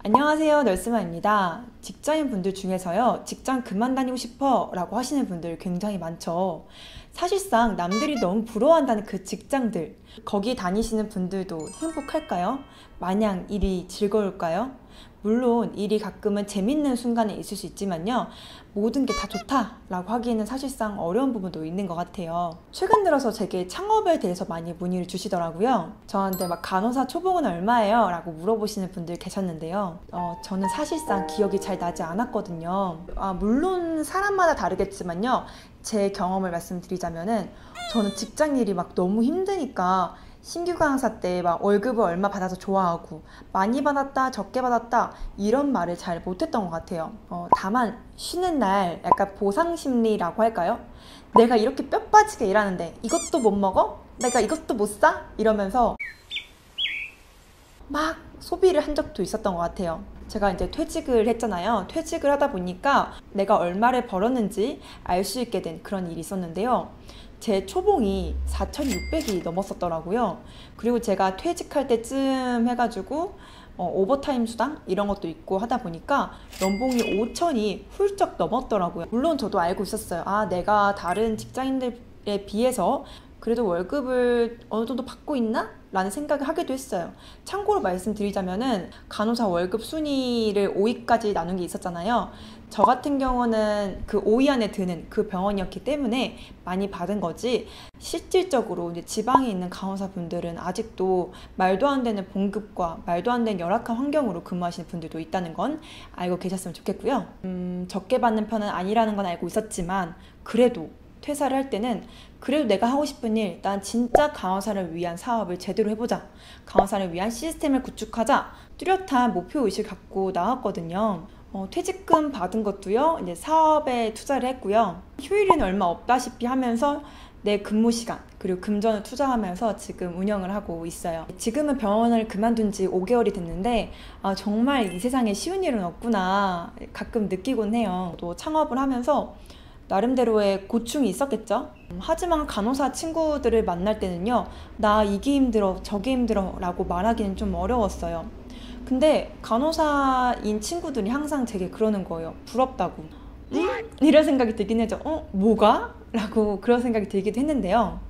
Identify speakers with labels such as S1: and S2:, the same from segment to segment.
S1: 안녕하세요, 널스마입니다. 직장인 분들 중에서요, 직장 그만 다니고 싶어 라고 하시는 분들 굉장히 많죠. 사실상 남들이 너무 부러워한다는 그 직장들, 거기 다니시는 분들도 행복할까요? 마냥 일이 즐거울까요? 물론 일이 가끔은 재밌는 순간에 있을 수 있지만요, 모든 게 다 좋다라고 하기에는 사실상 어려운 부분도 있는 것 같아요. 최근 들어서 제게 창업에 대해서 많이 문의를 주시더라고요. 저한테 막 간호사 초봉은 얼마예요? 라고 물어보시는 분들 계셨는데요. 저는 사실상 기억이 잘 나지 않았거든요. 물론 사람마다 다르겠지만요, 제 경험을 말씀드리자면은 저는 직장 일이 막 너무 힘드니까 신규 강사 때 막 월급을 얼마 받아서 좋아하고 많이 받았다 적게 받았다 이런 말을 잘 못했던 것 같아요. 다만 쉬는 날 약간 보상심리라고 할까요? 내가 이렇게 뼈 빠지게 일하는데 이것도 못 먹어? 내가 이것도 못 사? 이러면서 막 소비를 한 적도 있었던 것 같아요. 제가 이제 퇴직을 했잖아요. 퇴직을 하다 보니까 내가 얼마를 벌었는지 알 수 있게 된 그런 일이 있었는데요. 제 초봉이 4,600이 넘었었더라고요. 그리고 제가 퇴직할 때쯤 해가지고 오버타임 수당 이런 것도 있고 하다 보니까 연봉이 5,000이 훌쩍 넘었더라고요. 물론 저도 알고 있었어요. 내가 다른 직장인들에 비해서 그래도 월급을 어느 정도 받고 있나? 라는 생각을 하기도 했어요. 참고로 말씀드리자면은 간호사 월급 순위를 5위까지 나눈 게 있었잖아요. 저 같은 경우는 그 5위 안에 드는 그 병원이었기 때문에 많이 받은 거지, 실질적으로 이제 지방에 있는 간호사분들은 아직도 말도 안 되는 봉급과 말도 안 되는 열악한 환경으로 근무하시는 분들도 있다는 건 알고 계셨으면 좋겠고요. 적게 받는 편은 아니라는 건 알고 있었지만 그래도 퇴사를 할 때는 그래도 내가 하고 싶은 일, 난 진짜 간호사를 위한 사업을 제대로 해보자, 간호사를 위한 시스템을 구축하자, 뚜렷한 목표의식을 갖고 나왔거든요. 퇴직금 받은 것도요, 이제 사업에 투자를 했고요. 휴일은 얼마 없다시피 하면서 내 근무 시간 그리고 금전을 투자하면서 지금 운영을 하고 있어요. 지금은 병원을 그만둔 지 5개월이 됐는데 정말 이 세상에 쉬운 일은 없구나 가끔 느끼곤 해요. 또 창업을 하면서 나름대로의 고충이 있었겠죠. 하지만 간호사 친구들을 만날 때는요, 나 이게 힘들어 저게 힘들어 라고 말하기는 좀 어려웠어요. 근데 간호사인 친구들이 항상 되게 그러는 거예요. 부럽다고. 이런 생각이 들긴 해죠. 뭐가? 라고 그런 생각이 들기도 했는데요.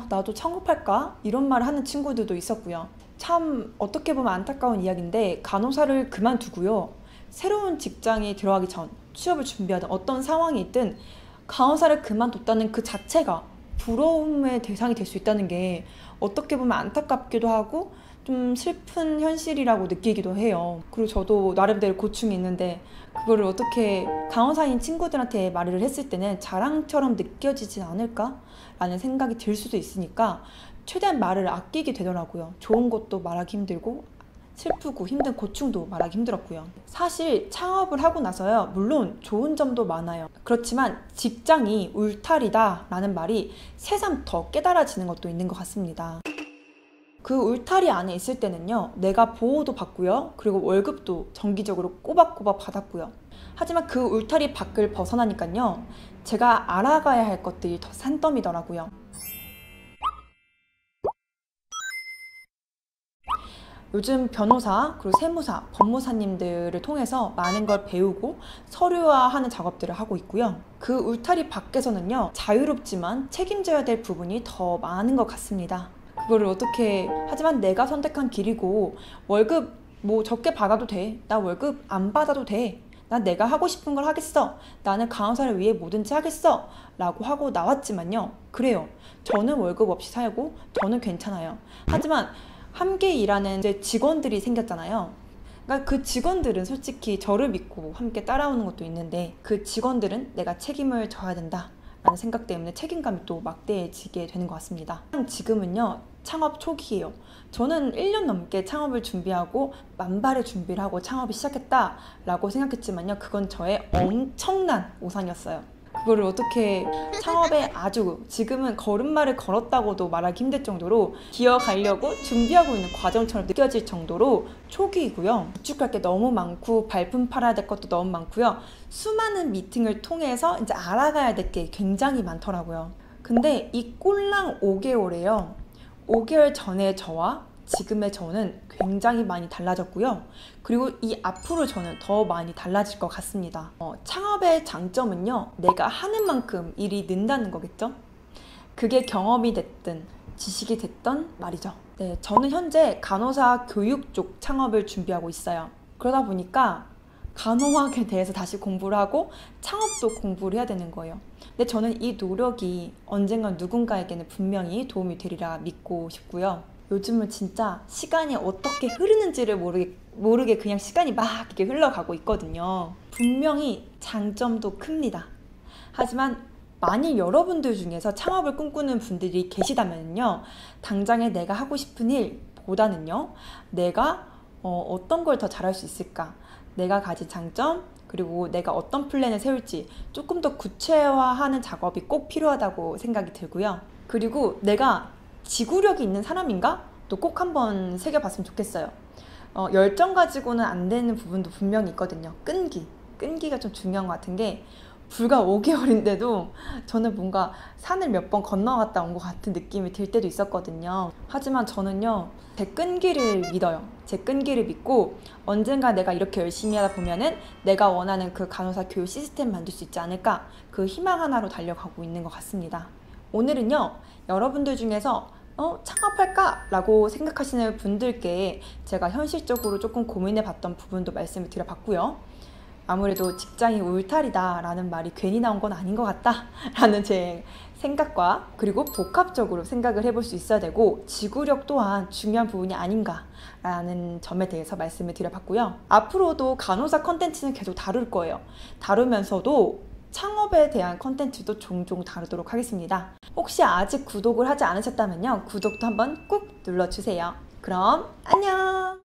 S1: 나도 창업할까? 이런 말을 하는 친구들도 있었고요. 참 어떻게 보면 안타까운 이야기인데, 간호사를 그만두고요, 새로운 직장에 들어가기 전 취업을 준비하던 어떤 상황이 있든 간호사를 그만뒀다는 그 자체가 부러움의 대상이 될 수 있다는 게 어떻게 보면 안타깝기도 하고 좀 슬픈 현실이라고 느끼기도 해요. 그리고 저도 나름대로 고충이 있는데 그거를 어떻게 간호사인 친구들한테 말을 했을 때는 자랑처럼 느껴지진 않을까? 라는 생각이 들 수도 있으니까 최대한 말을 아끼게 되더라고요. 좋은 것도 말하기 힘들고 슬프고 힘든 고충도 말하기 힘들었고요. 사실 창업을 하고 나서요, 물론 좋은 점도 많아요. 그렇지만 직장이 울타리다 라는 말이 새삼 더 깨달아지는 것도 있는 것 같습니다. 그 울타리 안에 있을 때는요, 내가 보호도 받고요, 그리고 월급도 정기적으로 꼬박꼬박 받았고요. 하지만 그 울타리 밖을 벗어나니까요, 제가 알아가야 할 것들이 더 산더미더라고요. 요즘 변호사, 그리고 세무사, 법무사님들을 통해서 많은 걸 배우고 서류화하는 작업들을 하고 있고요. 그 울타리 밖에서는요, 자유롭지만 책임져야 될 부분이 더 많은 것 같습니다. 그거를 어떻게, 하지만 내가 선택한 길이고 월급 뭐 적게 받아도 돼, 나 월급 안 받아도 돼, 난 내가 하고 싶은 걸 하겠어, 나는 간호사를 위해 뭐든지 하겠어 라고 하고 나왔지만요, 그래요, 저는 월급 없이 살고 저는 괜찮아요. 하지만 함께 일하는 이제 직원들이 생겼잖아요. 그러니까 그 직원들은 솔직히 저를 믿고 함께 따라오는 것도 있는데, 그 직원들은 내가 책임을 져야 된다 라는 생각 때문에 책임감이 또 막대해지게 되는 것 같습니다. 지금은요, 창업 초기예요. 저는 1년 넘게 창업을 준비하고 만발의 준비를 하고 창업을 시작했다 라고 생각했지만요, 그건 저의 엄청난 오산이었어요. 그거를 어떻게 창업에 아주 지금은 걸음마를 걸었다고도 말하기 힘들 정도로 기어가려고 준비하고 있는 과정처럼 느껴질 정도로 초기이고요. 구축할 게 너무 많고 발품 팔아야 될 것도 너무 많고요. 수많은 미팅을 통해서 이제 알아가야 될 게 굉장히 많더라고요. 근데 이 꼴랑 5개월에요. 5개월 전에 저와 지금의 저는 굉장히 많이 달라졌고요. 그리고 이 앞으로 저는 더 많이 달라질 것 같습니다. 창업의 장점은요, 내가 하는 만큼 일이 는다는 거겠죠? 그게 경험이 됐든 지식이 됐던 말이죠. 네, 저는 현재 간호사 교육 쪽 창업을 준비하고 있어요. 그러다 보니까 간호학에 대해서 다시 공부를 하고 창업도 공부를 해야 되는 거예요. 근데 저는 이 노력이 언젠간 누군가에게는 분명히 도움이 되리라 믿고 싶고요. 요즘은 진짜 시간이 어떻게 흐르는지를 모르게 그냥 시간이 막 이렇게 흘러가고 있거든요. 분명히 장점도 큽니다. 하지만 만일 여러분들 중에서 창업을 꿈꾸는 분들이 계시다면요, 당장에 내가 하고 싶은 일보다는요, 내가 어떤 걸 더 잘할 수 있을까, 내가 가진 장점, 그리고 내가 어떤 플랜을 세울지 조금 더 구체화하는 작업이 꼭 필요하다고 생각이 들고요. 그리고 내가 지구력이 있는 사람인가? 또 꼭 한번 새겨봤으면 좋겠어요. 열정 가지고는 안 되는 부분도 분명히 있거든요. 끈기가 좀 중요한 것 같은 게, 불과 5개월인데도 저는 뭔가 산을 몇 번 건너갔다 온 것 같은 느낌이 들 때도 있었거든요. 하지만 저는요, 제 끈기를 믿어요. 제 끈기를 믿고 언젠가 내가 이렇게 열심히 하다 보면은 내가 원하는 그 간호사 교육 시스템 만들 수 있지 않을까, 그 희망 하나로 달려가고 있는 것 같습니다. 오늘은요, 여러분들 중에서 창업할까? 라고 생각하시는 분들께 제가 현실적으로 조금 고민해 봤던 부분도 말씀을 드려봤고요. 아무래도 직장이 울타리다 라는 말이 괜히 나온 건 아닌 것 같다 라는 제 생각과, 그리고 복합적으로 생각을 해볼 수 있어야 되고 지구력 또한 중요한 부분이 아닌가 라는 점에 대해서 말씀을 드려봤고요. 앞으로도 간호사 컨텐츠는 계속 다룰 거예요. 다루면서도 창업에 대한 컨텐츠도 종종 다루도록 하겠습니다. 혹시 아직 구독을 하지 않으셨다면요, 구독도 한번 꾹 눌러주세요. 그럼 안녕!